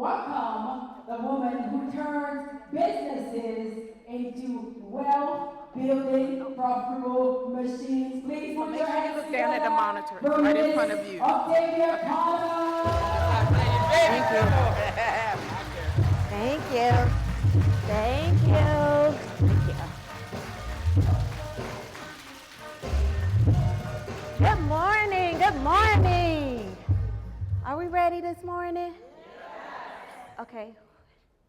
welcome the woman who turns businesses into wealth-building, profitable machines. Please put your hands look down at the monitor, for right in Miss front of you. Octavia Conner. Thank you. Thank you. Thank you. Thank you. Good morning. Good morning. Are we ready this morning? Okay.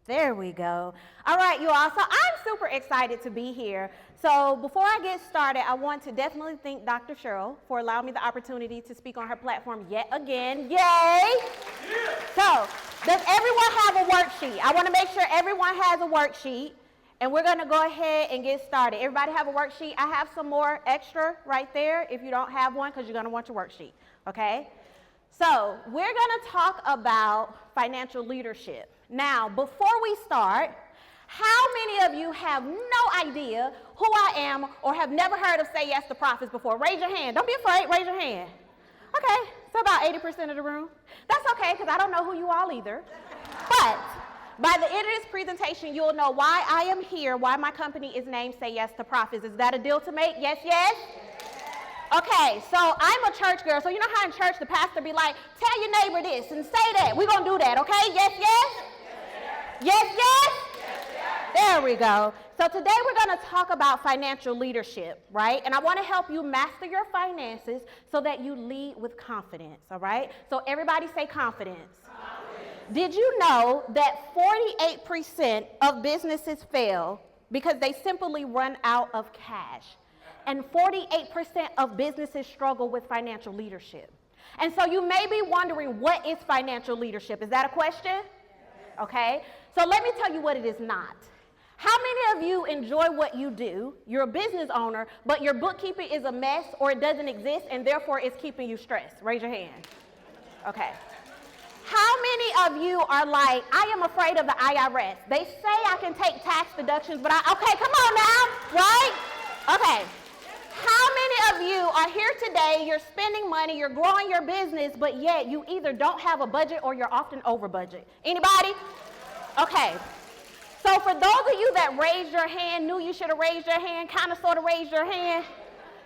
There we go. All right, you all. So I'm super excited to be here. So before I get started, I want to definitely thank Dr. Cheryl for allowing me the opportunity to speak on her platform yet again. Yay! Yeah. So does everyone have a worksheet? I want to make sure everyone has a worksheet. And we're going to go ahead and get started. Everybody have a worksheet? I have some more extra right there if you don't have one, because you're going to want your worksheet, okay? So we're going to talk about financial leadership. Now, before we start, how many of you have no idea who I am or have never heard of Say Yes to Profits before? Raise your hand. Don't be afraid. Raise your hand. Okay, so about 80% of the room. That's okay, because I don't know who you all either. But by the end of this presentation, you'll know why I am here, why my company is named Say Yes to Profits. Is that a deal to make? Yes, yes? Okay, so I'm a church girl, so you know how in church the pastor be like, tell your neighbor this and say that. We're going to do that, okay? Yes, yes? Yes, yes? There we go. So today we're going to talk about financial leadership, right? And I want to help you master your finances so that you lead with confidence, all right? So everybody say confidence. Did you know that 48% of businesses fail because they simply run out of cash? And 48% of businesses struggle with financial leadership. And so you may be wondering, what is financial leadership? Is that a question? Okay. So let me tell you what it is not. How many of you enjoy what you do? You're a business owner, but your bookkeeping is a mess or it doesn't exist and therefore it's keeping you stressed? Raise your hand. Okay. How many of you are like, I am afraid of the IRS? They say I can take tax deductions, but okay, come on now, right? Okay. How many of you are here today, you're spending money, you're growing your business, but yet you either don't have a budget or you're often over budget? Anybody? Okay. So for those of you that raised your hand, knew you should have raised your hand, kind of sort of raised your hand,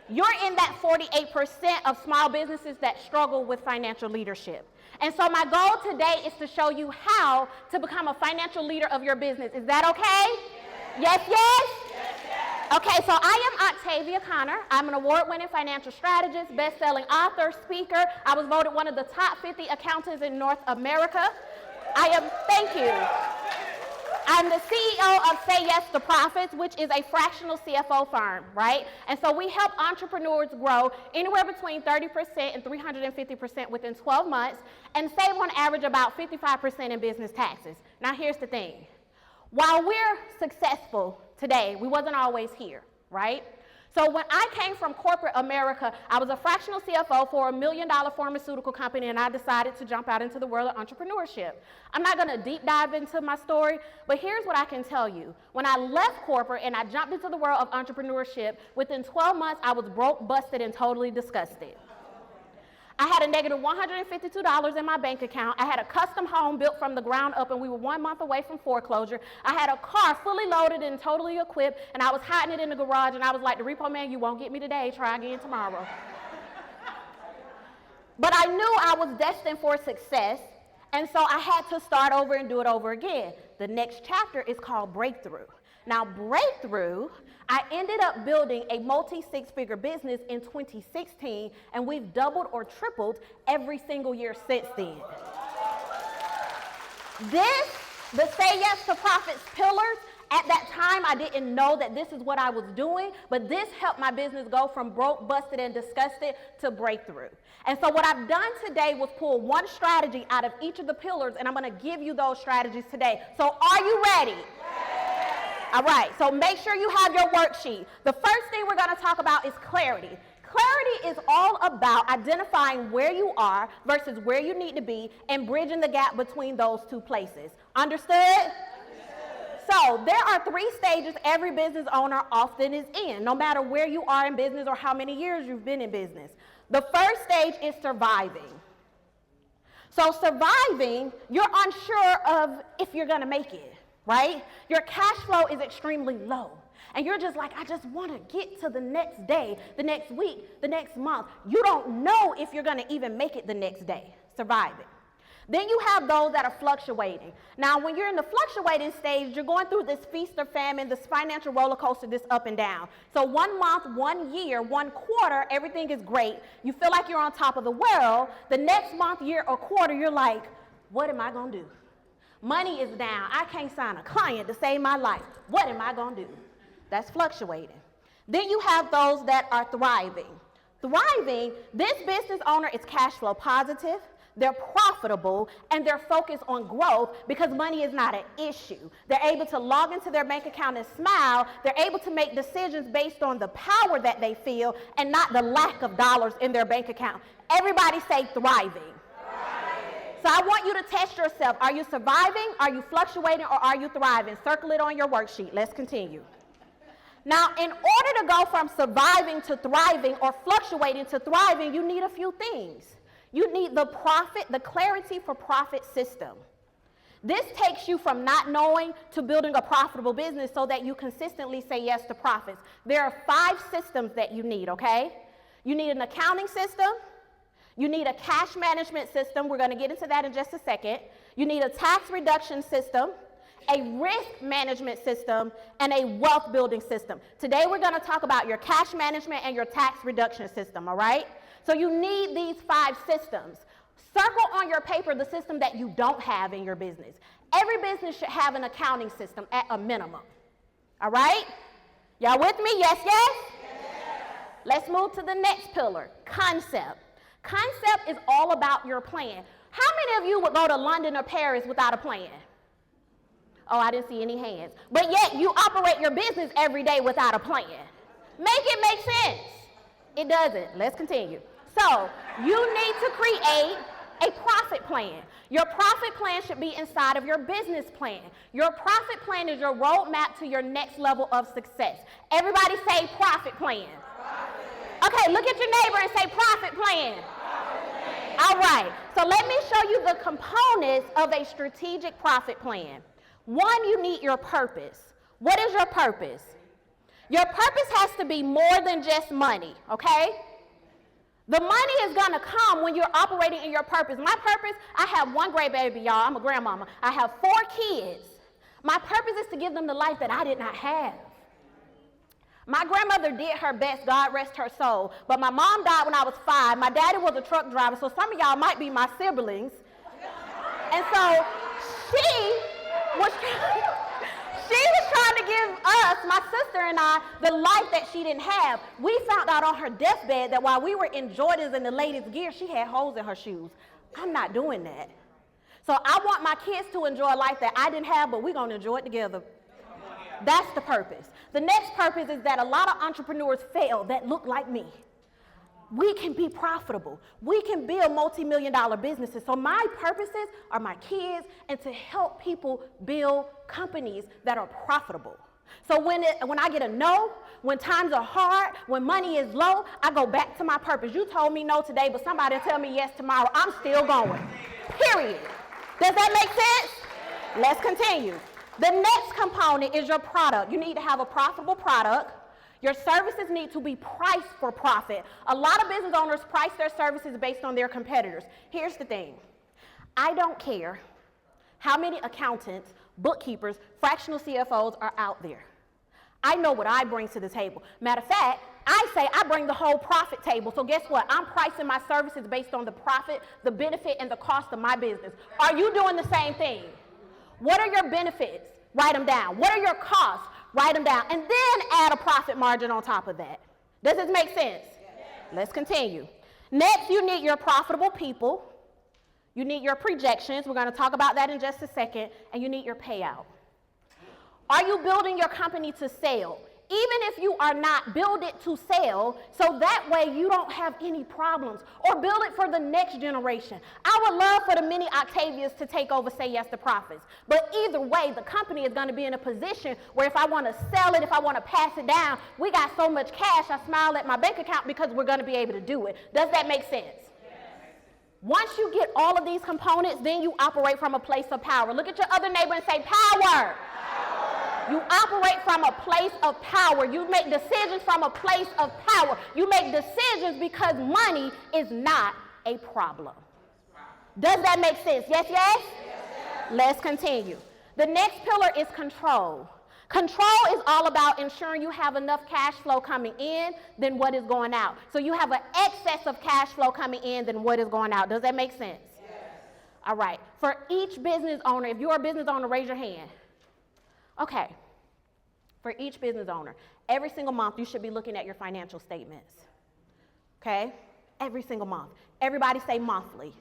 you're in that 48% of small businesses that struggle with financial leadership. And so my goal today is to show you how to become a financial leader of your business. Is that okay? Yes, yes? Yes, yes. Okay, so I am Octavia Conner. I'm an award-winning financial strategist, best-selling author, speaker. I was voted one of the top 50 accountants in North America. Thank you. I'm the CEO of Say Yes to Profits, which is a fractional CFO firm, right? And so we help entrepreneurs grow anywhere between 30% and 350% within 12 months and save on average about 55% in business taxes. Now here's the thing. While we're successful today, we wasn't always here, right? So when I came from corporate America, I was a fractional CFO for $1 million pharmaceutical company, and I decided to jump out into the world of entrepreneurship. I'm not going to deep dive into my story, but here's what I can tell you. When I left corporate and I jumped into the world of entrepreneurship, within 12 months, I was broke, busted, and totally disgusted. I had a negative $152 in my bank account. I had a custom home built from the ground up, and we were 1 month away from foreclosure. I had a car fully loaded and totally equipped, and I was hiding it in the garage, and I was like, the repo man, you won't get me today. Try again tomorrow. But I knew I was destined for success, and so I had to start over and do it over again. The next chapter is called Breakthrough. Now, Breakthrough, I ended up building a multi-six-figure business in 2016, and we've doubled or tripled every single year since then. The Say Yes to Profits pillars, at that time, I didn't know that this is what I was doing, but this helped my business go from broke, busted, and disgusted to breakthrough. And so what I've done today was pull one strategy out of each of the pillars, and I'm going to give you those strategies today. So are you ready? All right, so make sure you have your worksheet. The first thing we're going to talk about is clarity. Clarity is all about identifying where you are versus where you need to be and bridging the gap between those two places. Understood? So there are 3 stages every business owner often is in, no matter where you are in business or how many years you've been in business. The first stage is surviving. So surviving, you're unsure of if you're gonna make it, right? Your cash flow is extremely low. And you're just like, I just wanna get to the next day, the next week, the next month. You don't know if you're gonna even make it the next day, surviving. Then you have those that are fluctuating. Now, when you're in the fluctuating stage, you're going through this feast or famine, this financial roller coaster, this up and down. So 1 month, 1 year, 1 quarter, everything is great. You feel like you're on top of the world. The next month, year, or quarter, you're like, what am I gonna do? Money is down. I can't sign a client to save my life. What am I gonna do? That's fluctuating. Then you have those that are thriving. Thriving, this business owner is cash flow positive. They're profitable, and they're focused on growth because money is not an issue. They're able to log into their bank account and smile. They're able to make decisions based on the power that they feel and not the lack of dollars in their bank account. Everybody say thriving. So I want you to test yourself. Are you surviving? Are you fluctuating? Or are you thriving? Circle it on your worksheet. Let's continue. Now, in order to go from surviving to thriving or fluctuating to thriving, you need a few things. You need the clarity for profit system. This takes you from not knowing to building a profitable business so that you consistently say yes to profits. There are 5 systems that you need, okay? You need an accounting system. You need a cash management system. We're going to get into that in just a second. You need a tax reduction system, a risk management system, and a wealth building system. Today we're going to talk about your cash management and your tax reduction system, all right? So you need these 5 systems. Circle on your paper the system that you don't have in your business. Every business should have an accounting system at a minimum. All right? Y'all with me? Yes, yes? Yes. Let's move to the next pillar, concept. Concept is all about your plan. How many of you would go to London or Paris without a plan? Oh, I didn't see any hands. But yet you operate your business every day without a plan. Make it make sense. It doesn't. Let's continue. So you need to create a profit plan. Your profit plan should be inside of your business plan. Your profit plan is your roadmap to your next level of success. Everybody say profit plan. Okay, look at your neighbor and say profit plan. All right, so let me show you the components of a strategic profit plan. 1, you need your purpose. What is your purpose? Your purpose has to be more than just money, okay? The money is gonna come when you're operating in your purpose. My purpose, I have 1 grandbaby, y'all. I'm a grandmama. I have 4 kids. My purpose is to give them the life that I did not have. My grandmother did her best, God rest her soul, but my mom died when I was 5. My daddy was a truck driver, so some of y'all might be my siblings. And so she was trying to give us, my sister and I, the life that she didn't have. We found out on her deathbed that while we were in Jordans and the latest gear, she had holes in her shoes. I'm not doing that. So I want my kids to enjoy a life that I didn't have, but we're going to enjoy it together. That's the purpose. The next purpose is that a lot of entrepreneurs fail that look like me. We can be profitable. We can build multi-million-dollar businesses. So my purposes are my kids and to help people build companies that are profitable. So when I get a no, when times are hard, when money is low, I go back to my purpose. You told me no today, but somebody will tell me yes tomorrow. I'm still going. Period. Does that make sense? Let's continue. The next component is your product. You need to have a profitable product. Your services need to be priced for profit. A lot of business owners price their services based on their competitors. Here's the thing. I don't care how many accountants, bookkeepers, fractional CFOs are out there. I know what I bring to the table. Matter of fact, I say I bring the whole profit table. So guess what? I'm pricing my services based on the profit, the benefit, and the cost of my business. Are you doing the same thing? What are your benefits? Write them down. What are your costs? Write them down. And then add a profit margin on top of that. Does this make sense? Yes. Let's continue. Next, you need your profitable people. You need your projections. We're going to talk about that in just a second. And you need your payout. Are you building your company to sell? Even if you are not, build it to sell so that way you don't have any problems, or build it for the next generation. I would love for the many Octavias to take over Say Yes to Profits. But either way, the company is going to be in a position where if I want to sell it, if I want to pass it down, we got so much cash, I smile at my bank account because we're going to be able to do it. Does that make sense? Yes. Once you get all of these components, then you operate from a place of power. Look at your other neighbor and say, power. You operate from a place of power. You make decisions from a place of power. You make decisions because money is not a problem. Does that make sense? Yes, yes? Let's continue. The next pillar is control. Control is all about ensuring you have enough cash flow coming in than what is going out. So you have an excess of cash flow coming in than what is going out. Does that make sense? Yes. All right. For each business owner, if you're a business owner, raise your hand. Okay. For each business owner, every single month you should be looking at your financial statements. Okay? Every single month. Everybody say monthly.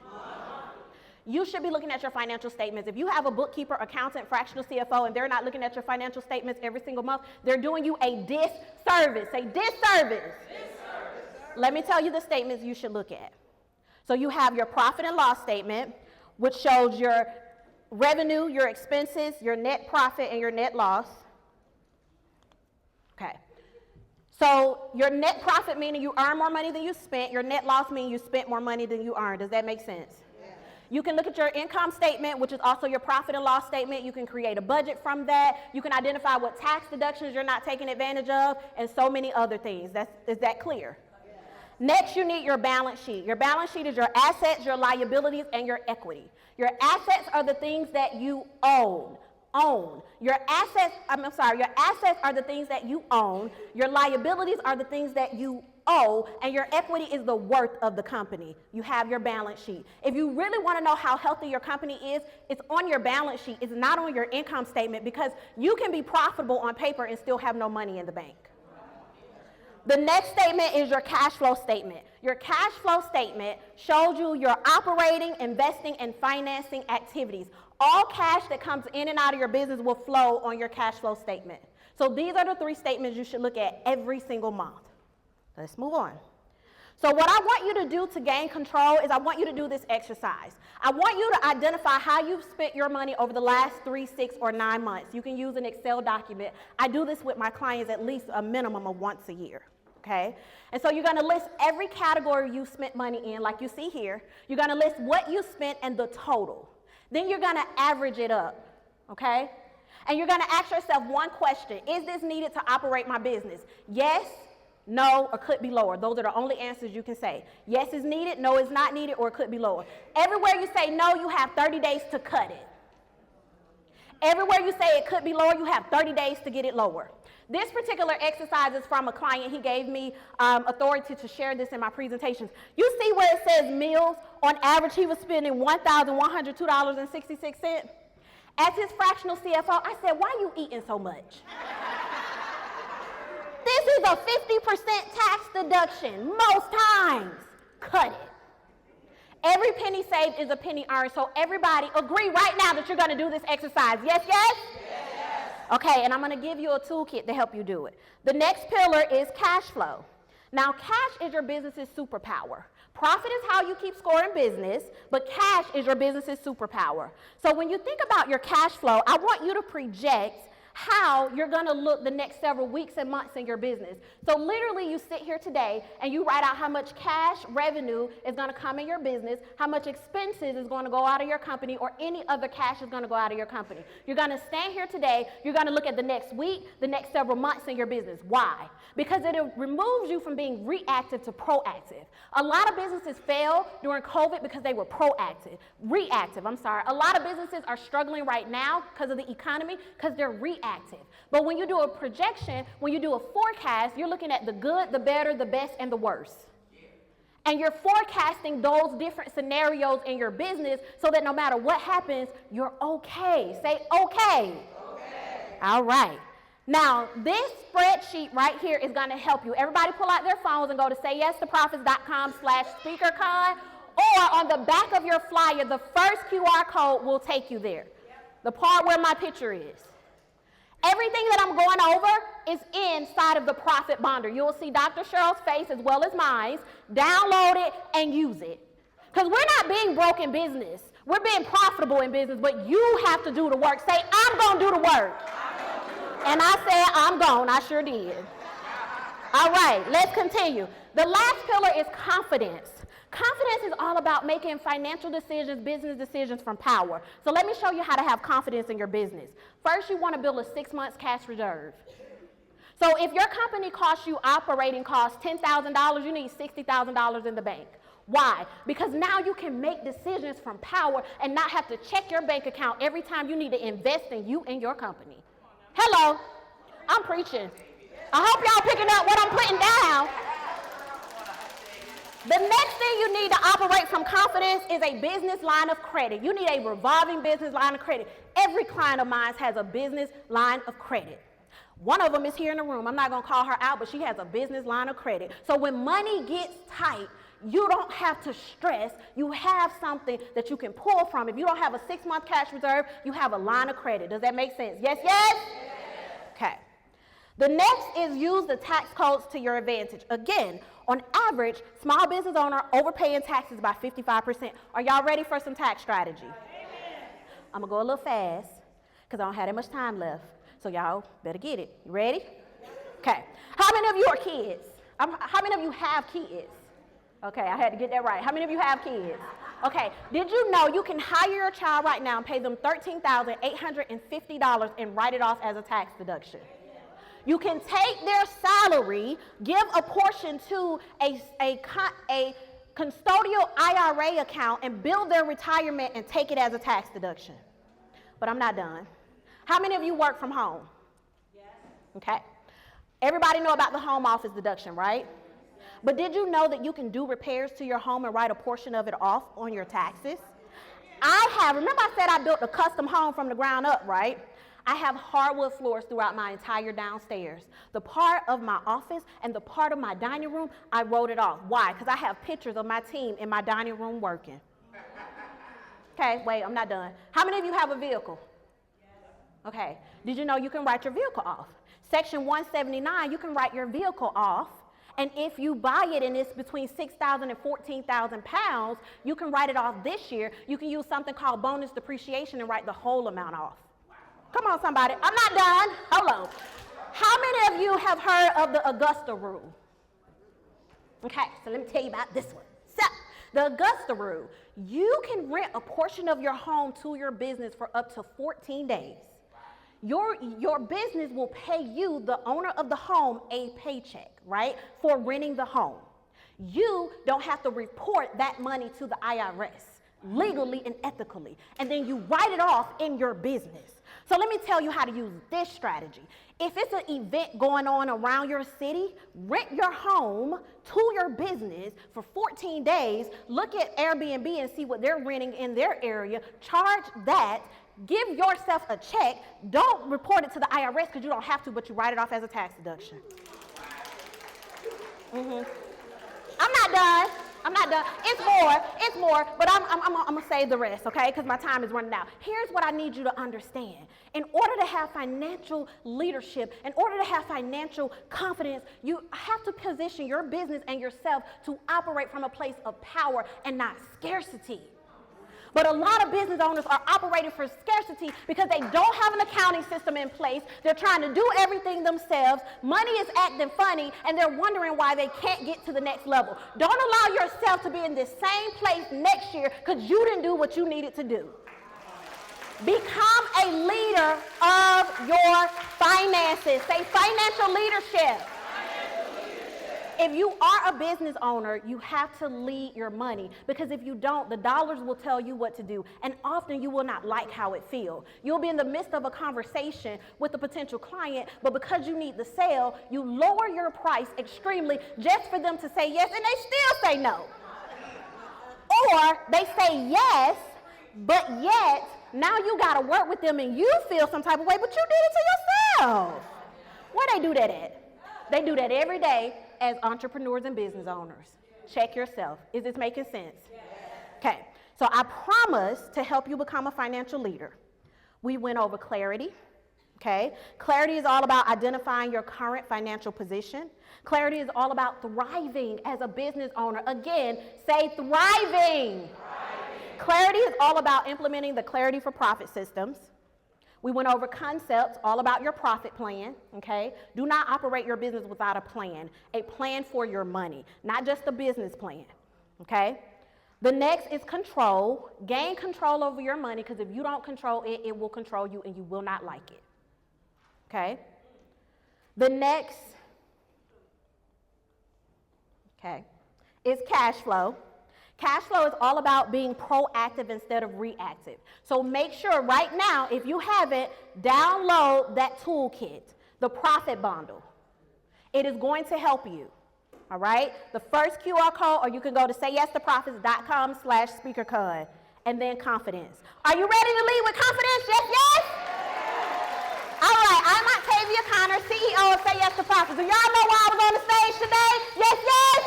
You should be looking at your financial statements. If you have a bookkeeper, accountant, fractional CFO, and they're not looking at your financial statements every single month, they're doing you a disservice. Say disservice. Let me tell you the statements you should look at. So you have your profit and loss statement, which shows your revenue, your expenses, your net profit, and your net loss. Okay. So your net profit meaning you earn more money than you spent. Your net loss meaning you spent more money than you earned. Does that make sense? You can look at your income statement, which is also your profit and loss statement. You can create a budget from that. You can identify what tax deductions you're not taking advantage of, and so many other things. Is that clear? Yes. Next, you need your balance sheet. Your balance sheet is your assets, your liabilities, and your equity. Your assets are the things that you own. Your assets are the things that you own. Your liabilities are the things that you owe, and your equity is the worth of the company. You have your balance sheet. If you really want to know how healthy your company is, it's on your balance sheet. It's not on your income statement, because you can be profitable on paper and still have no money in the bank. The next statement is your cash flow statement. Your cash flow statement shows you your operating, investing, and financing activities. All cash that comes in and out of your business will flow on your cash flow statement. So these are the 3 statements you should look at every single month. Let's move on. So what I want you to do to gain control is I want you to do this exercise. I want you to identify how you've spent your money over the last 3, 6, or 9 months. You can use an Excel document. I do this with my clients at least a minimum of once a year. Okay? And so you're going to list every category you spent money in, like you see here. You're going to list what you spent and the total. Then you're going to average it up. Okay? And you're going to ask yourself one question. Is this needed to operate my business? Yes, no, or could be lower. Those are the only answers you can say. Yes is needed, no is not needed, or it could be lower. Everywhere you say no, you have 30 days to cut it. Everywhere you say it could be lower, you have 30 days to get it lower. This particular exercise is from a client. He gave me authority to share this in my presentations. You see where it says meals? On average, he was spending $1,102.66. As his fractional CFO, I said, why are you eating so much? This is a 50% tax deduction most times. Cut it. Every penny saved is a penny earned. So everybody agree right now that you're going to do this exercise. Yes, yes? Yes. Okay, and I'm going to give you a toolkit to help you do it. The next pillar is cash flow. Now, cash is your business's superpower. Profit is how you keep score in business, but cash is your business's superpower. So when you think about your cash flow, I want you to project how you're going to look the next several weeks and months in your business. So literally you sit here today and you write out how much cash revenue is going to come in your business, how much expenses is going to go out of your company, or any other cash is going to go out of your company. You're going to stand here today, you're going to look at the next week, the next several months in your business. Why? Because it removes you from being reactive to proactive. A lot of businesses fail during COVID because they were reactive. A lot of businesses are struggling right now because of the economy because they're reactive. But when you do a projection, when you do a forecast, you're looking at the good, the better, the best, and the worst. And you're forecasting those different scenarios in your business so that no matter what happens, you're okay. Say okay. All right. Now, this spreadsheet right here is going to help you. Everybody pull out their phones and go to sayyes2profits.com/SpeakerCon, or on the back of your flyer, the first QR code will take you there. The part where my picture is. Everything that I'm going over is inside of the Profit Bonder. You'll see Dr. Cheryl's face as well as mine. Download it and use it. Because we're not being broke in business. We're being profitable in business, but you have to do the work. Say, I'm going to do the work. And I said, I'm gone. I sure did. All right, let's continue. The last pillar is confidence. Confidence is all about making financial decisions, business decisions from power. So let me show you how to have confidence in your business. First, you want to build a 6 months cash reserve. So if your company costs you operating costs $10,000, you need $60,000 in the bank. Why? Because now you can make decisions from power and not have to check your bank account every time you need to invest in you and your company. Hello, I'm preaching. I hope y'all picking up what I'm putting down. The next thing you need to operate from confidence is a business line of credit. You need a revolving business line of credit. Every client of mine has a business line of credit. One of them is here in the room. I'm not going to call her out, but she has a business line of credit. So when money gets tight, you don't have to stress. You have something that you can pull from. If you don't have a 6 month cash reserve, you have a line of credit. Does that make sense? Yes, yes? Okay. The next is use the tax codes to your advantage. Again, on average, small business owner overpaying taxes by 55%. Are y'all ready for some tax strategy? I'm going to go a little fast because I don't have that much time left. So y'all better get it. You ready? Okay. How many of you are kids? How many of you have kids? Okay, I had to get that right. How many of you have kids? Okay, did you know you can hire your child right now and pay them $13,850 and write it off as a tax deduction? You can take their salary, give a portion to a custodial IRA account and build their retirement and take it as a tax deduction. But I'm not done. How many of you work from home? Yes. Okay. Everybody know about the home office deduction, right? But did you know that you can do repairs to your home and write a portion of it off on your taxes? Remember I said I built a custom home from the ground up, right? I have hardwood floors throughout my entire downstairs. The part of my office and the part of my dining room, I wrote it off. Why? Because I have pictures of my team in my dining room working. Okay, wait, I'm not done. How many of you have a vehicle? Okay, did you know you can write your vehicle off? Section 179, you can write your vehicle off, and if you buy it and it's between 6,000 and 14,000 pounds, you can write it off this year. You can use something called bonus depreciation and write the whole amount off. Come on, somebody. I'm not done. Hold on. How many of you have heard of the Augusta rule? Okay, so let me tell you about this one. So, the Augusta rule, you can rent a portion of your home to your business for up to 14 days. Your business will pay you, the owner of the home, a paycheck, right, for renting the home. You don't have to report that money to the IRS legally and ethically, and then you write it off in your business. So let me tell you how to use this strategy. If it's an event going on around your city, rent your home to your business for 14 days, look at Airbnb and see what they're renting in their area, charge that, give yourself a check, don't report it to the IRS because you don't have to, but you write it off as a tax deduction. I'm not done. It's more, but I'm going to save the rest, okay, because my time is running out. Here's what I need you to understand. In order to have financial leadership, in order to have financial confidence, you have to position your business and yourself to operate from a place of power and not scarcity. But a lot of business owners are operating for scarcity because they don't have an accounting system in place. They're trying to do everything themselves. Money is acting funny, and they're wondering why they can't get to the next level. Don't allow yourself to be in this same place next year because you didn't do what you needed to do. Become a leader of your finances. Say financial leadership. If you are a business owner, you have to lead your money, because if you don't, the dollars will tell you what to do, and often you will not like how it feels. You'll be in the midst of a conversation with a potential client, but because you need the sale, you lower your price extremely just for them to say yes, and they still say no. Or they say yes, but yet now you got to work with them and you feel some type of way, but you did it to yourself. Where they do that at? They do that every day as entrepreneurs and business owners. Check yourself. Is this making sense? Yes. Okay, so I promise to help you become a financial leader. We went over clarity. Okay, clarity is all about identifying your current financial position. Clarity is all about thriving as a business owner. Again, say thriving. Clarity is all about implementing the Clarity for Profit systems. We went over concepts, all about your profit plan, okay? Do not operate your business without a plan for your money, not just a business plan, okay? The next is control. Gain control over your money, because if you don't control it, it will control you and you will not like it, okay? The next, okay, is cash flow. Cash flow is all about being proactive instead of reactive. So make sure right now, if you haven't, download that toolkit, the Profit Bundle. It is going to help you, all right? The first QR code, or you can go to sayyestoprofits.com/SpeakerCon, and then confidence. Are you ready to lead with confidence? Yes, yes? All right, I'm Octavia Conner, CEO of Say Yes to Profits. Do y'all know why I was on the stage today? Yes, yes?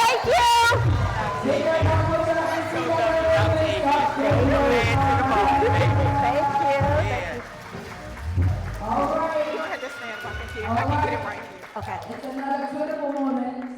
Thank you. Thank you. All right. You don't have to stand fucking here. All I can get it right. right here. Okay. It's another critical moment.